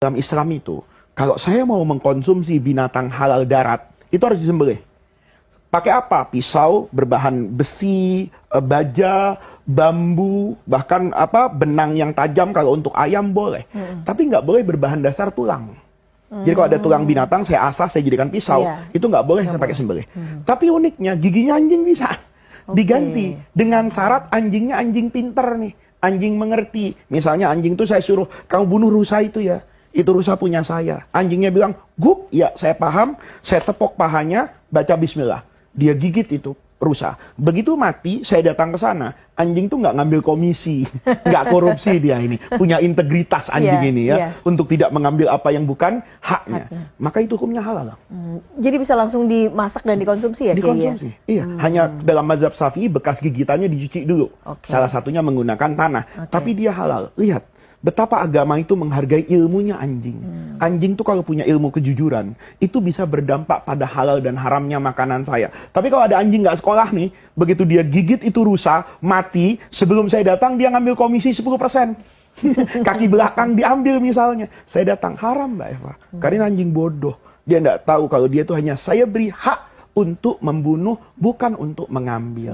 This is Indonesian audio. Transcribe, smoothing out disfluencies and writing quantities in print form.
Dalam Islam itu, kalau saya mau mengkonsumsi binatang halal darat, itu harus disembelih. Pakai apa? Pisau berbahan besi, baja, bambu, bahkan benang yang tajam kalau untuk ayam boleh. Tapi nggak boleh berbahan dasar tulang. Jadi kalau ada tulang binatang, saya asah, saya jadikan pisau, itu nggak boleh saya pakai sembelih. Tapi uniknya, giginya anjing bisa diganti dengan syarat anjingnya anjing pinter nih, anjing mengerti. Misalnya anjing itu saya suruh, kamu bunuh rusa itu ya. Itu rusa punya saya. Anjingnya bilang, gup, ya saya paham. Saya tepok pahanya, baca bismillah. Dia gigit itu rusa. Begitu mati, saya datang ke sana. Anjing tuh nggak ngambil komisi, nggak korupsi dia ini. Punya integritas anjing ini ya, untuk tidak mengambil apa yang bukan haknya. Maka itu hukumnya halal. Jadi bisa langsung dimasak dan dikonsumsi ya? Dikonsumsi, iya. Hanya dalam mazhab Syafi'i bekas gigitannya dicuci dulu. Salah satunya menggunakan tanah. Tapi dia halal. Lihat. Betapa agama itu menghargai ilmunya anjing. Anjing tuh kalau punya ilmu kejujuran, itu bisa berdampak pada halal dan haramnya makanan saya. Tapi kalau ada anjing nggak sekolah nih, begitu dia gigit itu rusa, mati, sebelum saya datang dia ngambil komisi 10%. Kaki belakang diambil misalnya. Saya datang, haram Mbak Eva. Karena anjing bodoh. Dia nggak tahu kalau dia tuh hanya saya beri hak untuk membunuh, bukan untuk mengambil.